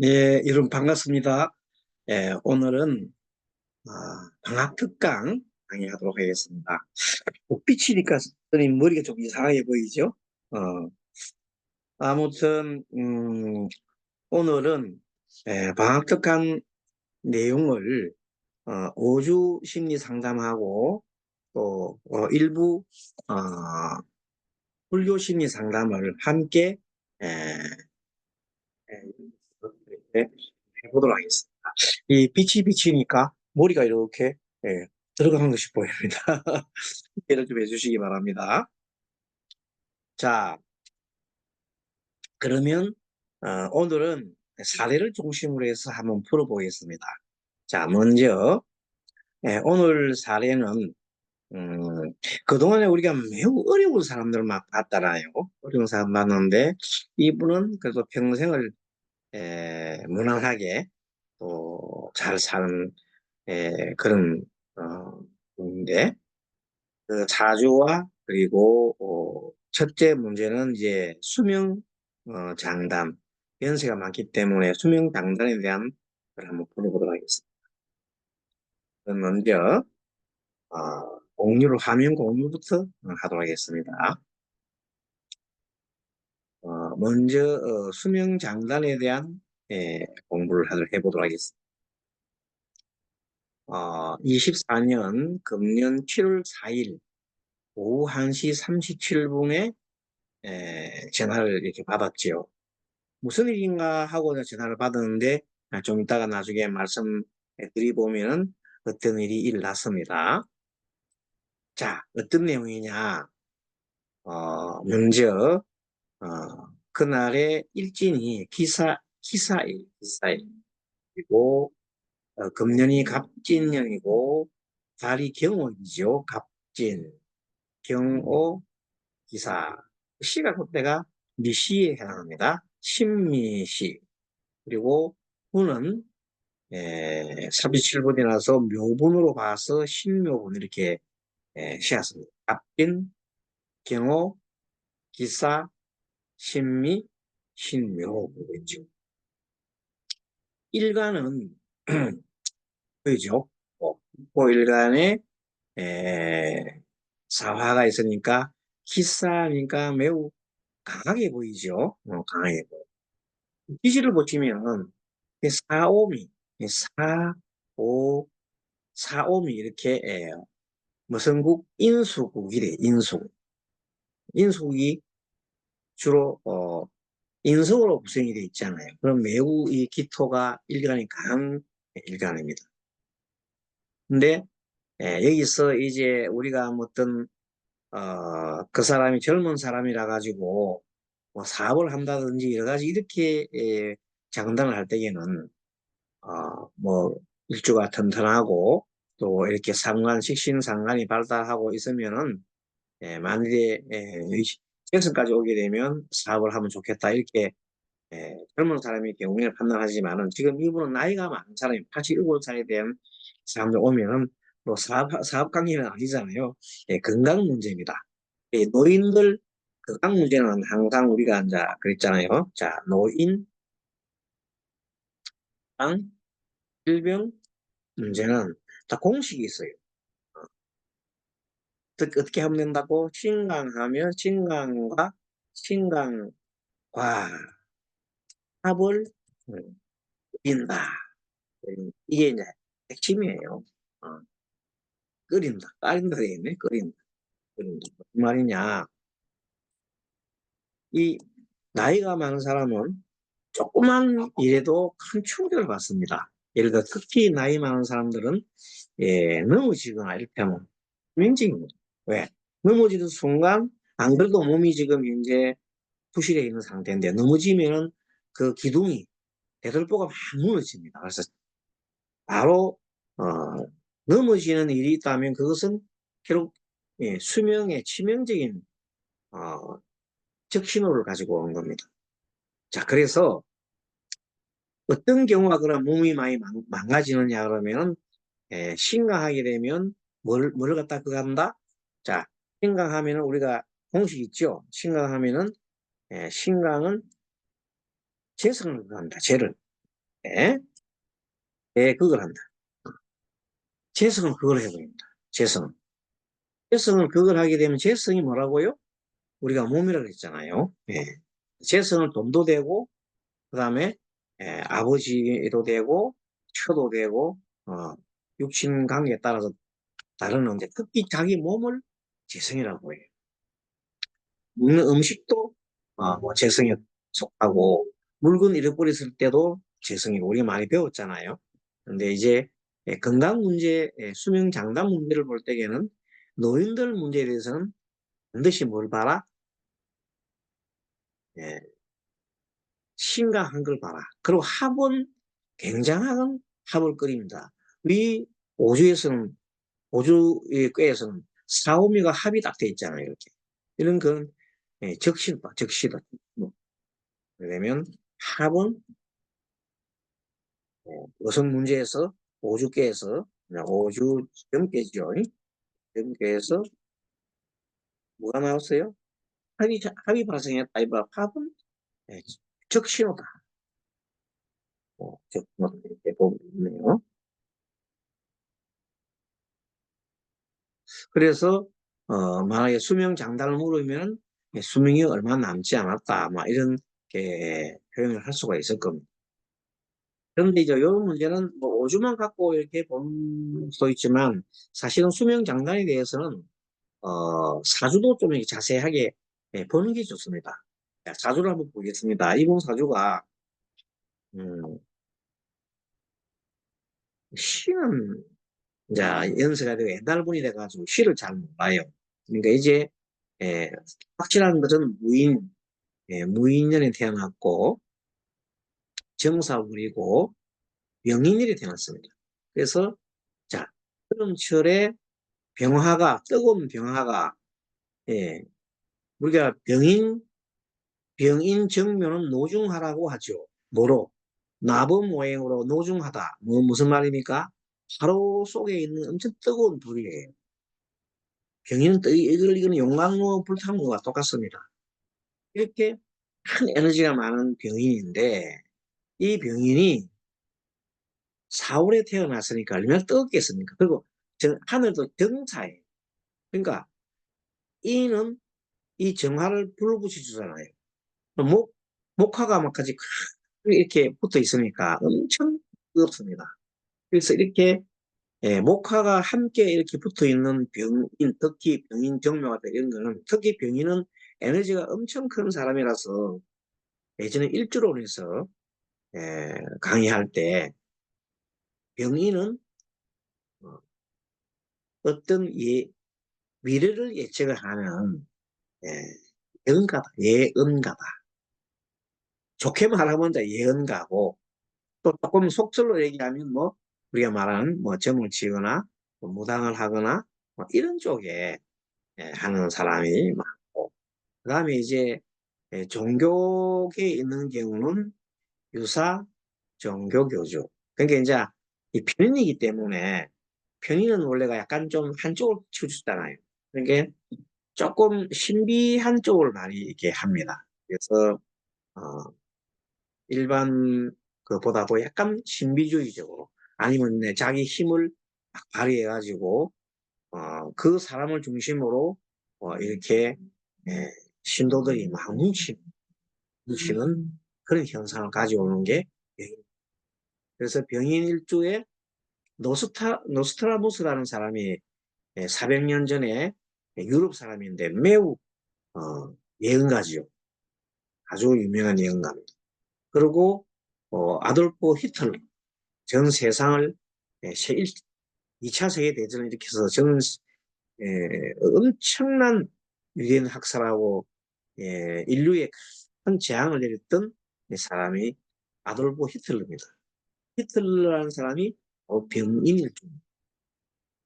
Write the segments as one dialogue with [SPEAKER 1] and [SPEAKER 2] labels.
[SPEAKER 1] 예, 여러분 반갑습니다. 오늘은 방학 특강 강의하도록 하겠습니다. 빛이니까 선생님 머리가 좀 이상하게 보이죠? 어, 아무튼 오늘은 방학 특강 내용을 5주 심리 상담하고 또 일부 어, 불교 심리 상담을 함께 에, 이렇게 해보도록 하겠습니다. 이 빛이 비치니까 머리가 이렇게 들어가는 것이 보입니다. 이해를 좀 해주시기 바랍니다. 자, 그러면 오늘은 사례를 중심으로 해서 한번 풀어보겠습니다. 자, 먼저 오늘 사례는 그동안에 우리가 매우 어려운 사람들 막 봤잖아요. 어려운 사람 봤는데 이분은 그래도 평생을 무난하게 또 잘 사는 그런 분인데 그 자주와 그리고 첫째 문제는 이제 수명 장담 연세가 많기 때문에 수명 장담에 대한 걸 한번 풀어보도록 하겠습니다. 그럼 먼저 공유를 화면 공유부터 하도록 하겠습니다. 먼저 수명 장단에 대한 공부를 해보도록 하겠습니다. 24년 금년 7월 4일 오후 1시 37분에 전화를 이렇게 받았지요. 무슨 일인가 하고 전화를 받았는데 좀 이따가 나중에 말씀해 드리보면 어떤 일이 일어났습니다. 자, 어떤 내용이냐? 먼저 그날의 일진이 기사일. 그리고 금년이 갑진년이고 달이 경오이죠. 갑진, 경오, 기사. 시가 그때가 미시에 해당합니다. 신미시. 그리고 분은 37분이라서 묘분으로 봐서 신묘분 이렇게 시었습니다. 갑진, 경호, 기사, 신미, 신묘 그랬죠. 일간은 그죠? 일간에 사화가 있으니까 기사니까 매우 강하게 보이죠. 강하게 보여. 기시를 보시면 사오미, 사오, 사오미 이렇게 무성국 인수국이래. 인수국이 주로 인성으로 구성이 되어 있잖아요. 그럼 매우 이 기토가 일간이 강한 일간입니다. 근데 여기서 이제 우리가 어떤 그 사람이 젊은 사람이라 가지고 뭐 사업을 한다든지 여러 가지 이렇게 장단을 할 때에는 뭐 일주가 튼튼하고 또 이렇게 식신상관이 발달하고 있으면은 만일에 직성까지 오게 되면 사업을 하면 좋겠다 이렇게 젊은 사람의 경우에 판단하지만은 지금 이분은 나이가 많은 사람이 87살에 대한 사람들 오면은 뭐 사업 관계는 아니잖아요. 건강 문제입니다. 노인들 건강 문제는 항상 우리가 이제 그랬잖아요. 자, 노인, 당, 질병 문제는 다 공식이 있어요. 어떻게 하면 된다고? 신강하면 신강과 합을 이룬다. 이게 이제 핵심이에요. 어, 끓인다 되겠네. 끓인다. 무슨 말이냐? 이 나이가 많은 사람은 조그만 일에도 큰 충격을 받습니다. 예를 들어 특히 나이 많은 사람들은 넘어지거나 이렇게 하면 민증입니다. 왜? 넘어지는 순간 안 그래도 몸이 지금 현재 부실해 있는 상태인데 넘어지면은 그 기둥이 대들보가 막 무너집니다. 그래서 바로 어, 넘어지는 일이 있다면 그것은 결국 수명에 치명적인 어, 적신호를 가지고 온 겁니다. 자, 그래서 어떤 경우가 그런 몸이 많이 망가지느냐 그러면 심각하게 되면 뭘 갖다 그 한다? 자, 심각하면은 우리가 공식 있죠. 심각하면은 심각은 재성을 한다. 재를. 그걸 한다. 재성은 그걸 해버립니다. 재성은. 재성을 그걸 하게 되면 재성이 뭐라고요? 우리가 몸이라고 했잖아요. 재성을 돈도 되고, 그 다음에 아버지도 되고, 처도 되고, 육신 관계에 따라서 다루는데 특히 자기 몸을 재성이라고 해요. 먹는 음식도 뭐 재성에 속하고 물건 잃어버렸을 때도 재성이고 우리가 많이 배웠잖아요. 근데 이제 건강 문제, 수명 장단 문제를 볼 때에는 노인들 문제에 대해서는 반드시 뭘 봐라? 예, 심각한 걸 봐라. 그리고 합은 굉장한 합을 끓입니다. 우리 오주에서는 오주의 꾀에서는 사오미가 합이 딱 돼 있잖아요. 이렇게 이런 건 적시다, 적시다. 뭐, 왜냐면 합은 여성 문제에서 오주께에서 오주 점괘죠. 점괘에서 뭐가 나왔어요? 합이 발생했다. 이 합은 적신호다. 적신호 이렇게 보면 있네요. 그래서 만약에 수명 장단을 물으면 수명이 얼마 남지 않았다. 막 이런 표현을 할 수가 있을 겁니다. 그런데 이제 이런 문제는 뭐 오주만 갖고 이렇게 볼 수도 있지만 사실은 수명 장단에 대해서는 사주도 좀 이렇게 자세하게 보는 게 좋습니다. 자, 사주를 한번 보겠습니다. 이분 사주가 음, 시는 이제 연세가 되고 옛날 분이 돼가지고 시를 잘 몰라요. 그러니까 이제 예, 확실한 것은 무인년에 태어났고 정사울이고 병인일에 태어났습니다. 그래서 자, 여름철에 병화가 뜨거운 병화가 예, 우리가 병인 정묘는 노중하라고 하죠. 뭐로? 나범오행으로 노중하다. 무슨 말입니까? 바로 속에 있는 엄청 뜨거운 불이에요. 병인은 이거는 용광로 불타는 것과 똑같습니다. 이렇게 큰 에너지가 많은 병인인데 이 병인이 4월에 태어났으니까 얼마나 뜨겁겠습니까? 그리고 하늘도 정사예요. 그러니까 이는 이 정화를 불러붙여 주잖아요. 목화가 막까지 이렇게 붙어 있으니까 엄청 뜨겁습니다. 그래서 이렇게 목화가 함께 이렇게 붙어 있는 병인, 특히 병인 정묘가 이런 거는 특히 병인은 에너지가 엄청 큰 사람이라서 예전에 일주론에서 강의할 때 병인은 어떤 미래를 예측을 하는 예, 예언가다, 예언가다. 좋게 말하면 예언가고 또 조금 속설로 얘기하면 뭐 우리가 말하는 뭐 점을 치거나 뭐 무당을 하거나 뭐 이런 쪽에 하는 사람이 많고 그 다음에 이제 종교계에 있는 경우는 유사 종교교주 그러니까 이제 이 편인이기 때문에 편인은 원래가 약간 좀 한쪽을 치우쳤잖아요. 그러니까 조금 신비한 쪽을 많이 이렇게 합니다. 그래서 어, 일반 그보다도 약간 신비주의적으로 아니면 자기 힘을 발휘해가지고 그 사람을 중심으로 이렇게 예, 신도들이 막 뭉치는 그런 현상을 가져오는 게 병인. 그래서 병인 일주에 노스트라무스라는 사람이 400년 전에 유럽 사람인데 매우 예언가지요. 아주 유명한 예언가입니다. 그리고 아돌프 히틀러 전 세상을 2차 세계대전을 일으켜서 엄청난 유엔 학살하고 인류에 큰 재앙을 내렸던 사람이 아돌프 히틀러입니다. 히틀러라는 사람이 병인일주.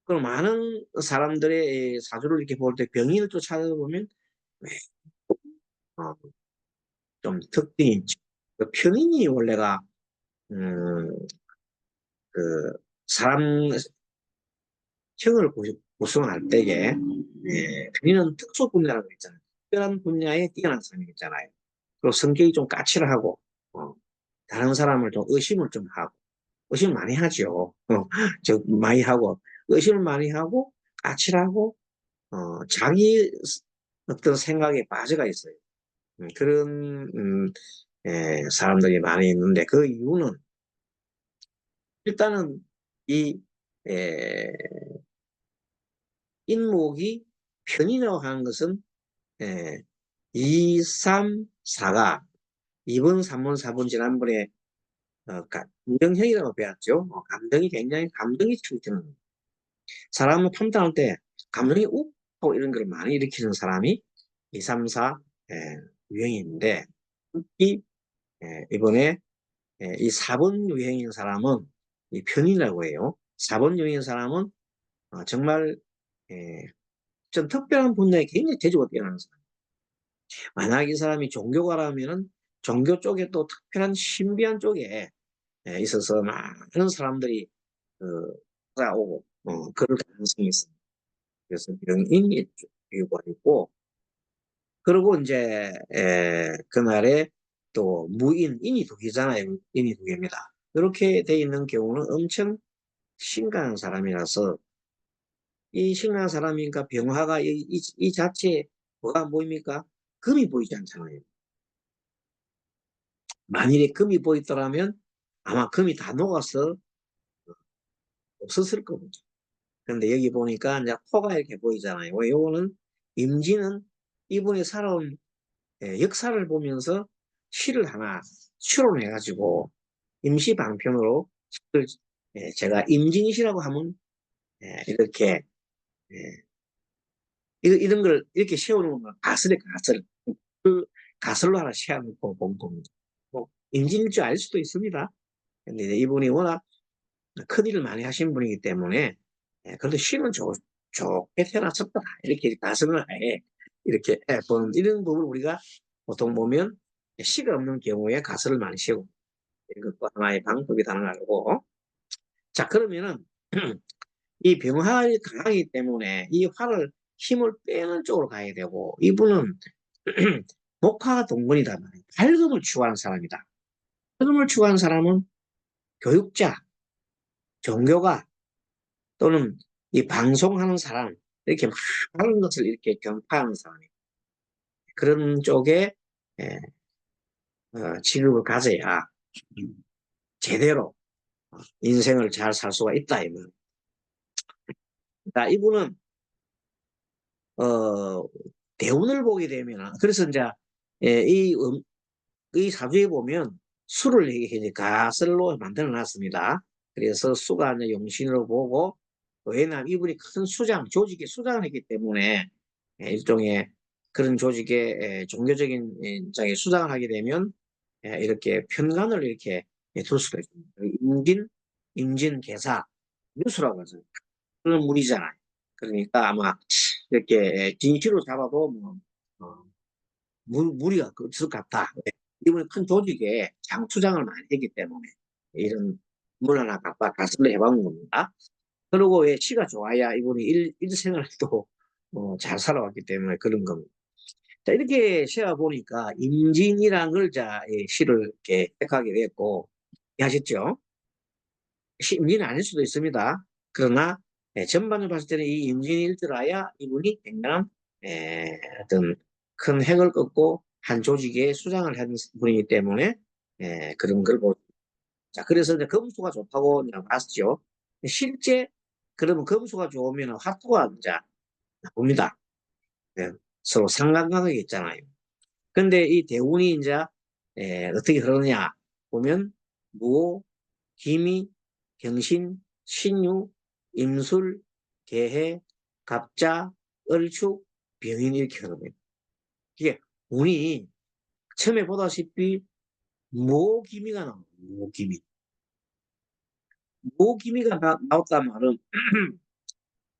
[SPEAKER 1] 그럼 많은 사람들의 사주를 이렇게 볼 때 병인일주 찾아보면 어, 좀 특징이 있죠. 그 편인이 원래가 음, 그 사람 형을 구성할 때에 편인은 특수 분야라고 있잖아요. 특별한 분야에 뛰어난 사람이 있잖아요. 그리고 성격이 좀 까칠하고 어, 다른 사람을 좀 의심을 좀 하고, 의심 많이 하죠. 많이 하고, 의심을 많이 하고, 까칠하고, 자기 어떤 생각에 빠져가 있어요. 그런, 사람들이 많이 있는데, 그 이유는, 일단은, 이, 에, 인목이 편이라고 하는 것은, 2, 3, 4가 2번, 3번, 4번 지난번에 감정형이라고 배웠죠. 감정이 굉장히 감정이 충치는 사람을 판단할 때 감정이 욱하고 이런 걸 많이 일으키는 사람이 2, 3, 4 유형인데 특히 이번에 이 4번 유형인 사람은 이 편이라고 해요. 4번 유형인 사람은 정말 좀 특별한 분야에 굉장히 재주가 뛰어나는 사람. 만약 이 사람이 종교가라면은 종교 쪽에 또 특별한 신비한 쪽에 있어서 많은 사람들이 찾아오고 그럴 가능성이 있습니다. 그래서 명인이 이유가 있고 그리고 이제 그날에 또 무인, 인이 두 개잖아요. 인이 두 개입니다. 이렇게 돼 있는 경우는 엄청 심각한 사람이라서 이 심각한 사람이니까 병화가 이 자체에 뭐가 보입니까? 금이 보이지 않잖아요. 만일에 금이 보이더라면 아마 금이 다 녹아서 없었을 겁니다. 그런데 여기 보니까 이제 코가 이렇게 보이잖아요. 요거는 임진은 이분이 살아온 역사를 보면서 시를 하나 추론해가지고 임시 방편으로 제가 임진시라고 하면 이렇게 이런 걸 이렇게 세워놓으면 가설에 가설 그 가설로 하나 세워놓고 본 겁니다. 뭐 임진일 줄 알 수도 있습니다. 근데 이분이 워낙 큰 일을 많이 하신 분이기 때문에 그래도 시는 좋게 태어났었다 이렇게 가설을 해 이렇게 보는 이런 부분을 우리가 보통 보면 시가 없는 경우에 가설을 많이 세우고 이것도 하나의 방법이라는 걸 알고 자 그러면은 이 병화가 강하기 때문에 이 화를 힘을 빼는 쪽으로 가야 되고 이분은 목화가 동문이다 말이에요. 밝음을 추구하는 사람이다. 밝음을 추구하는 사람은 교육자, 종교가 또는 이 방송하는 사람 이렇게 많은 것을 이렇게 전파하는 사람이에요. 그런 쪽에 직업을 가져야 제대로 인생을 잘 살 수가 있다. 자, 이분은 대운을 보게 되면 그래서 이제 이, 이 사주에 보면 수를 이렇게 가설로 만들어 놨습니다. 그래서 수가 이제 용신으로 보고 왜냐하면 이분이 큰 수장, 조직의 수장을 했기 때문에 일종의 그런 조직의 종교적인 장의 수장을 하게 되면 이렇게 편관을 이렇게 둘 수가 있습니다. 임진, 뉴스라고 하죠. 그런 물이잖아요. 그러니까 아마 이렇게 진시로 잡아도 뭐 무리가 없을 것 같다. 이번에 큰 조직에 장투장을 많이 했기 때문에 이런 물 하나 갖다 가슴을 해본 겁니다. 그리고 왜 시가 좋아야 이분이 일생을 또 잘 살아왔기 때문에 그런 겁니다. 자, 이렇게 시가 보니까 임진이라는 걸 자, 시를 이렇게 택하게 됐고, 하셨죠? 임진은 아닐 수도 있습니다. 그러나 전반적으로 봤을 때는 이 임진일주라야 이분이 굉장한 어떤 큰 획을 긋고 한 조직의 수장을 한 분이기 때문에 그런 걸 보죠. 자, 그래서 이제 금수가 좋다고 이제 봤죠. 실제 그러면 금수가 좋으면 화토가 이제 나옵니다. 예, 서로 상관관계가 있잖아요. 근데 이 대운이 이제 어떻게 흐르느냐 보면 무, 기미, 경신, 신유, 임술, 개해, 갑자, 을축, 병인 이렇게 흐릅니다. 이게 운이 처음에 보다시피 모기미가 나옵니다. 모기미. 모기미가 나왔단 말은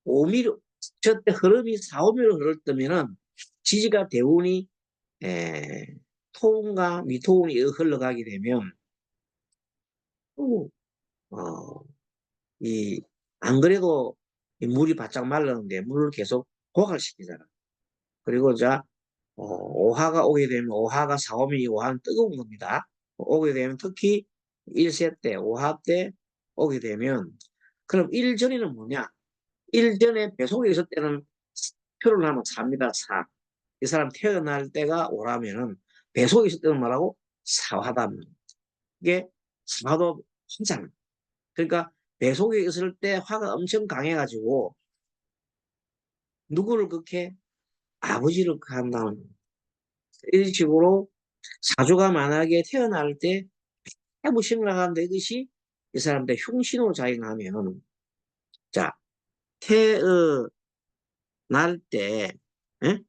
[SPEAKER 1] 오미로 저때 흐름이 4, 5미로 흐를 때면은 지지가 대운이 에, 토운과 미토운이 흘러가게 되면 또, 어, 안 그래도 물이 바짝 말랐는데 물을 계속 고갈시키잖아. 그리고 이제 오화가 오게 되면 오화가 4, 5미 오화는 뜨거운 겁니다. 오게 되면 특히 1세 때, 5합 때 오게 되면 그럼 1전에는 뭐냐? 1전에 배속에 있을 때는 표를 하면 4입니다. 4. 이 사람 태어날 때가 5라면은 배속에 있을 때는 뭐라고? 4화다. 이게 4화도 하잖아. 그러니까 배속에 있을 때 화가 엄청 강해가지고 누구를 그렇게 아버지를 한다는 이런 식으로 사주가 만약에 태어날 때 해부심을 나가는데 이것이 이 사람들 흉신으로 작용하면 자 태어날 때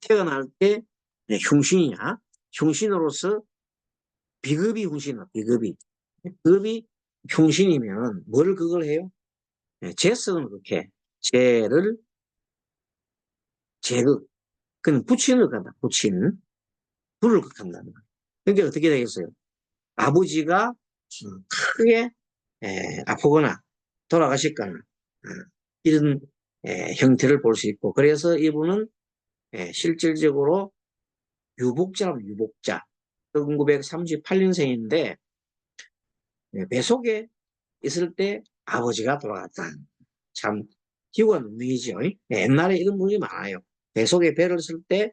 [SPEAKER 1] 태어날 때 흉신이냐 흉신으로서 비급이 흉신이야 비급이 흉신이면 뭘 그걸 해요? 재성을 그렇게 재를 제극 그는 부친을 간다 부친 불을 극한다는 거예요. 그러니까 어떻게 되겠어요? 아버지가 크게 아프거나 돌아가셨거나 이런 형태를 볼 수 있고 그래서 이분은 실질적으로 유복자라고 유복자 1938년생인데 배속에 있을 때 아버지가 돌아갔다. 참 기구가 눈이죠. 옛날에 이런 분이 많아요. 배속에 배를 쓸 때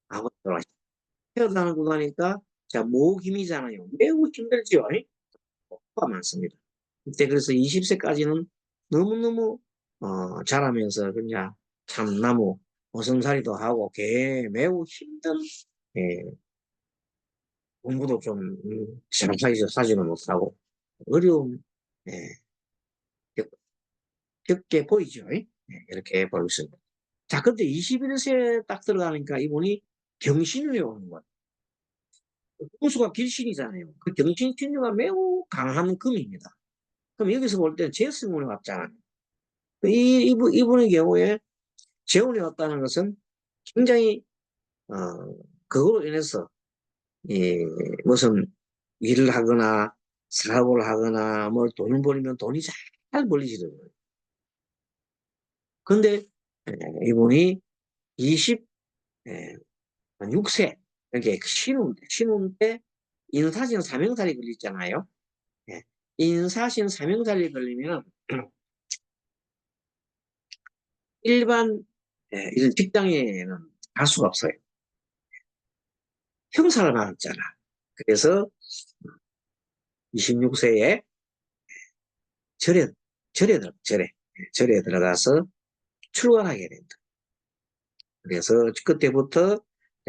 [SPEAKER 1] 아버지 돌아가셨다. 태어나고 나니까 자 모김이잖아요. 매우 힘들죠. 가 많습니다. 이때 그래서 20세까지는 너무너무 자라면서 그냥 참나무 어성살이도 하고 매우 힘든 예, 공부도 좀 잘 하지는 못하고 어려움 예, 겪게 보이죠. 이렇게 보고 있습니다. 자, 근데 21세 딱 들어가니까 이분이 경신을 해오는 거예요. 금수가 길신이잖아요. 그 경신 신유가 매우 강한 금입니다. 그럼 여기서 볼 때는 재승운이 왔잖아요. 이분의 경우에 재운이 왔다는 것은 굉장히 어, 그거로 인해서 이 무슨 일을 하거나 사업을 하거나 뭘 돈을 벌이면 돈이 잘 벌리지더라고요. 근데 이분이 26세 이렇게 신혼 때 인사신 사명살이 걸리잖아요. 인사신 사명살이 걸리면 일반 이런 직장에는 갈 수가 없어요. 형사를 받았잖아. 그래서 26세에 절에, 절에 들어가서 출가하게 된다. 그래서 그때부터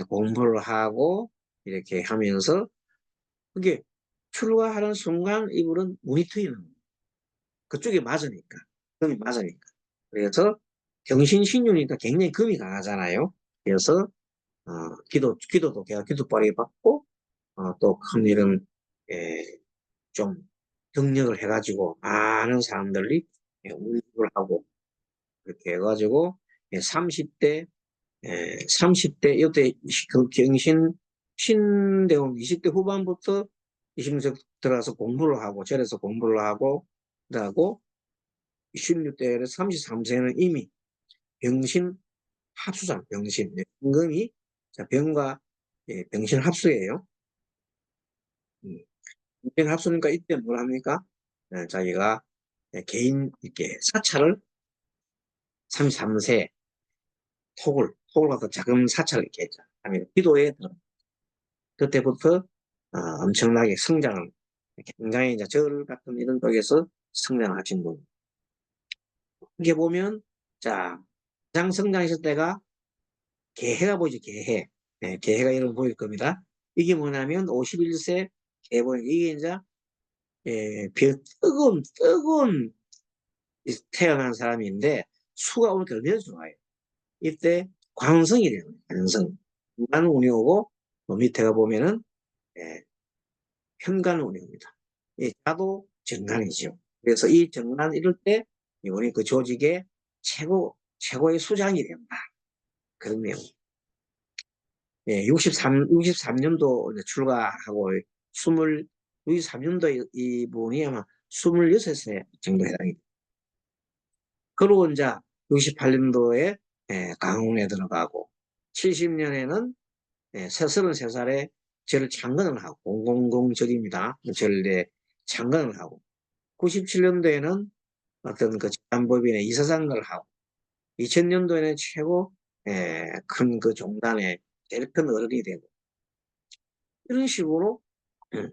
[SPEAKER 1] 공부를 하고 이렇게 하면서 그게 출가하는 순간 이분은 문이 트이는 거예요. 그쪽에 맞으니까. 금이 맞으니까. 그래서 경신신유니까 굉장히 금이 강하잖아요. 그래서 기도도 걔가 기도빨이 받고 또 큰 일은 예, 좀 경력을 해가지고 많은 사람들이 운동을 하고 그렇게 해가지고 30대 30대 이때 그 경신 신대원 20대 후반부터 20대 들어가서 공부를 하고 절에서 공부를 하고 그러고 16대 33세는 이미 병신 합수장 병신 임금이 병과 병신 합수예요. 병 합수니까 이때 뭘 합니까? 자기가 개인 이렇게 사찰을 33세 톡을 갖다 작은 사찰을 이렇게 했죠. 기도에 들어. 그때부터 엄청나게 성장을 굉장히 이제 절 같은 이런 쪽에서 성장하신 분. 이렇게 보면 자 가장 성장했을 때가 개해가 보이죠. 개해. 개해가 이런 보일 겁니다. 이게 뭐냐면 51세 개보이 이게 이제 뜨거운 태어난 사람인데 수가 오니까 얼마나 좋아요. 이때 관성이 돼요. 관성. 인간운이 오고 밑에가 보면은 예, 현관운이 옵니다. 자도 정관이죠. 그래서 이 정관 이럴 때 이번에 그 조직의 최고의 수장이 된다. 그런 내용. 63년도 출가하고 63년도 이분이 아마 26세 정도 해당이 됩니다. 그리고 이제 68년도에 강원에 들어가고 70년에는 33살에 저를 창건을 하고, 공공공적입니다. 저를 창건을 하고, 97년도에는 어떤 그 재단법인의 이사장을 하고, 2000년도에는 최고 큰 그 종단의 제일 큰 어른이 되고, 이런 식으로 음,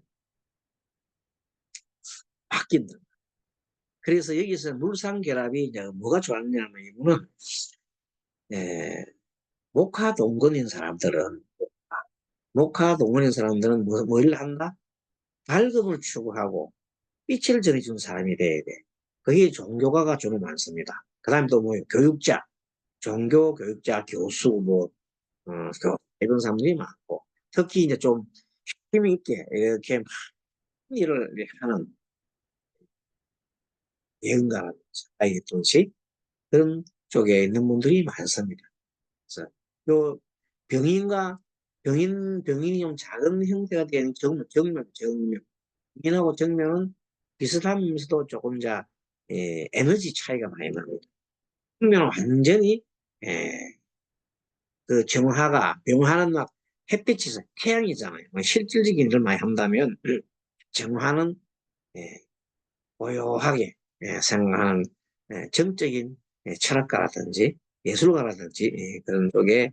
[SPEAKER 1] 바뀐다. 그래서 여기서 물상결합이 이제 뭐가 좋았냐면, 이분은 목화동건인 사람들은, 목화동건인 사람들은 뭘 한다? 밝음을 추구하고 빛을 전해주는 사람이 돼야 돼. 그게 종교가가 주로 많습니다. 그 다음에 또 뭐 교육자, 종교 교육자, 교수, 이런 사람들이 많고, 특히 이제 좀 힘이 있게 이렇게 막 일을 하는 예언가라든지 사이든지 그런 쪽에 있는 분들이 많습니다. 그래서 요 병인과 병인이 좀 작은 형태가 되는 정명. 병인하고 정명은 비슷하면서도 조금 에너지 차이가 많이 납니다. 정명은 완전히 그 정화가 병화는 막 햇빛이 태양이잖아요. 실질적인 일을 많이 한다면 정화는 예, 고요하게 생각하는 정적인 철학가라든지 예술가라든지 그런 쪽에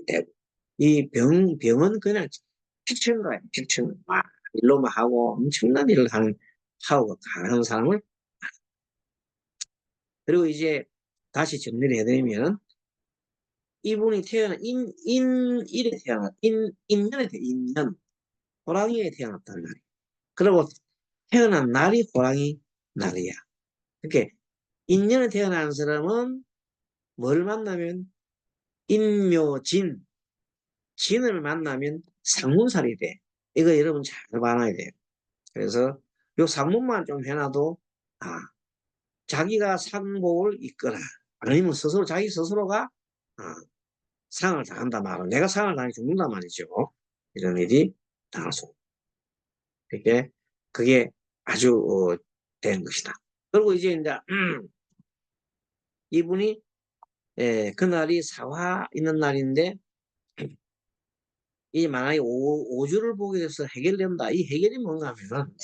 [SPEAKER 1] 되고, 이 병은 그냥 필체인 거예요. 필체. 막 일로만 하고 엄청난 일을 하는 파워가 강한 사람을. 그리고 이제 다시 정리를 해드리면, 이분이 인일에 인년에 인년, 호랑이에 태어났단 말이에요. 그리고 태어난 날이 호랑이 날이야. 그렇게 인년에 태어난 사람은 뭘 만나면 인묘진, 진을 만나면 상문살이 돼. 이거 여러분 잘 봐놔야 돼요. 그래서 요 상문만 좀 해놔도, 아, 자기가 상복을 이끌어. 아니면 자기 스스로가 아, 상을 당한다 말은, 내가 상을 당해 죽는단 말이죠. 이런 일이 당할 수. 그게, 그게 아주, 된 것이다. 그리고 이제, 이분이, 그날이 사화 있는 날인데, 이 만약에 오주를 보게 돼서 해결된다. 이 해결이 뭔가 하면,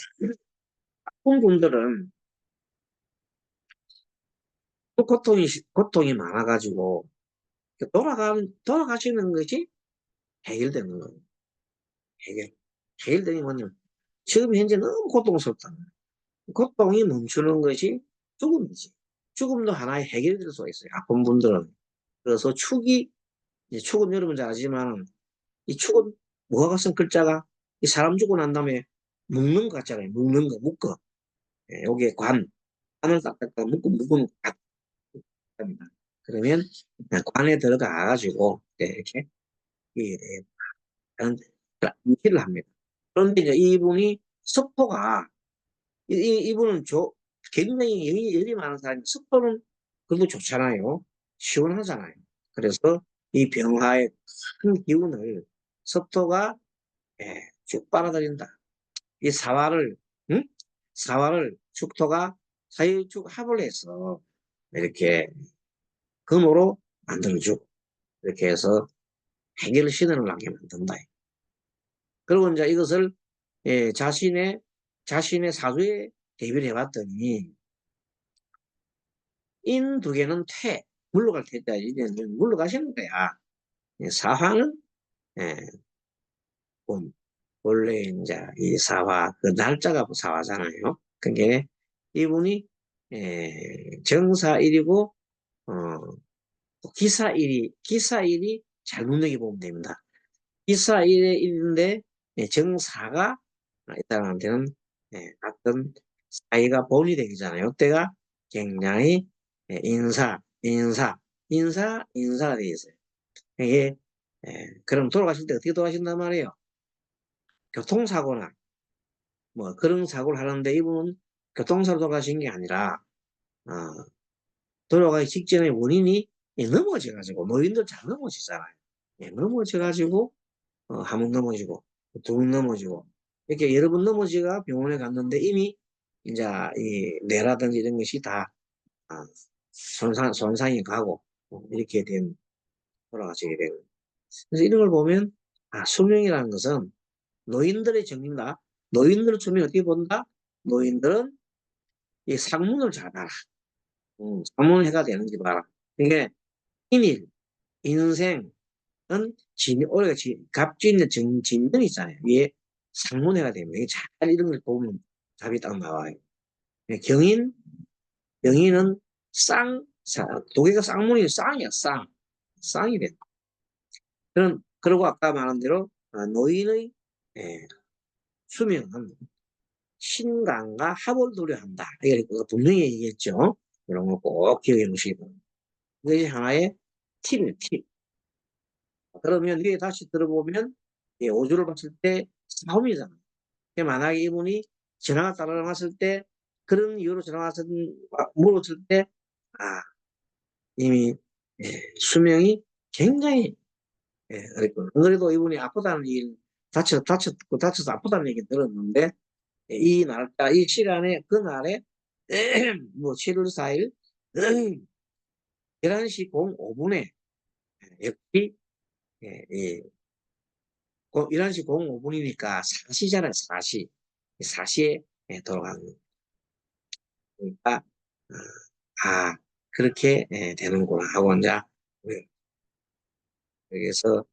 [SPEAKER 1] 아픈 분들은 고통이 많아가지고, 돌아가시는 것이 해결되는 거예요. 해결. 해결되는 게 뭐냐면, 지금 현재 너무 고통스럽다. 고통이 멈추는 것이 죽음이지. 죽음도 하나의 해결이 될 수가 있어요. 아픈 분들은. 그래서 축은 여러분 잘 아시지만, 이 축은 뭐가 같은 글자가, 이 사람 죽고 난 다음에 묶는 거 같잖아요. 묶는 거, 묶어. 여기에 관을 딱딱 묶은 거 같습니다. 그러면 관에 들어가가지고, 이렇게, 이런 일을 합니다. 그런데 이제 이분이 석포가, 이분은 굉장히 열이 많은 사람이, 석포는 그래도 좋잖아요. 시원하잖아요. 그래서 이 병화의 큰 기운을 석토가 쭉 빨아들인다. 이 응? 사화를 축토가 사이축 합을 해서 이렇게 금으로 만들어주고, 이렇게 해서 해결 신을 하게 만든다. 그리고 이제 이것을 자신의 사주에 대비를 해봤더니, 인 두 개는 물러갈 테다. 이제 물러가시는 거야. 사화는 예, 원래 이제 이 사화 그 날짜가 사화잖아요. 그게 이분이 정사일이고 기사일이 잘못 여기 보면 됩니다. 기사일의 일인데 정사가 이 사람한테는 어떤 사이가 본이 되잖아요. 이때가 굉장히 인사가 되어 있어요. 이게 그럼 돌아가실 때 어떻게 돌아가신단 말이에요? 교통사고나 뭐 그런 사고를 하는데, 이분은 교통사고로 돌아가신 게 아니라 어, 돌아가기 직전에 원인이 넘어져가지고, 노인들 잘 넘어지잖아요. 넘어져가지고 한 번 넘어지고 두 번 넘어지고 이렇게 여러 번 넘어지가 병원에 갔는데, 이미 이제 이 뇌라든지 이런 것이 다 아, 손상이 가고 이렇게 돌아가시게 되고. 그래서 이런 걸 보면, 수명이라는 것은 노인들의 정리다. 노인들의 수명 어떻게 본다? 노인들은 이 상문을 잘 봐라. 상문을 해가 되는지 봐라. 이게 인일, 인생은 오래가 갑주 있는 진전 있잖아요. 위에 상문해가 되면 이게 잘 이런 걸 보면 답이 딱 나와요. 경인, 경인은 두 개가 쌍문이 쌍이야, 쌍. 쌍이 돼. 그리고 아까 말한 대로 노인의 수명은 신강과 합을 도래한다. 이게 분명히 얘기했죠. 이런 거 꼭 기억해 놓으시고. 이게 하나의 팁이에요, 팁. 그러면 이게 다시 들어보면 오주를 봤을 때 싸움이잖아. 만약에 이분이 전화가 따라왔을 때 그런 이유로 물었을 때 이미 수명이 굉장히 어렵고 안 그래도 이분이 아프다는 일 다쳐서 아프다는 얘기 들었는데 이 날짜 이 시간에 그날에 뭐 7월 4일 11시 05분에 역시 11시 05분이니까 4시잖아요. 4시. 4시에 돌아가는 거니까 그렇게 되는구나 하고 이제 여기서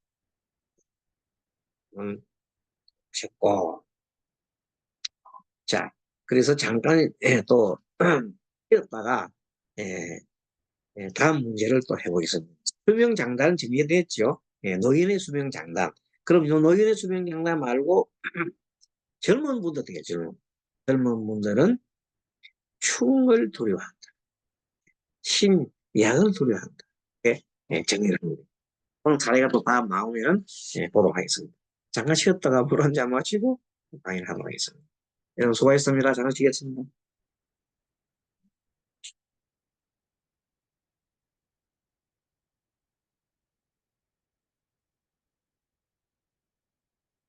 [SPEAKER 1] 했고 자 그래서 잠깐 또 쉬었다가 다음 문제를 또 해보겠습니다. 수명장단은 정리됐죠. 노인의 수명장단. 그럼 이 노인의 수명장단 말고 젊은 분들 되겠죠. 젊은 분들은 충을 두려워한다. 신약을 두려워한다. 정리를 합니다. 오늘 자리가 또 다음 나오면 보도록 하겠습니다. 잠깐 쉬었다가 물 한 잔 마시고 강의를 하도록 하겠습니다. 여러분 수고하셨습니다. 잘 마치겠습니다.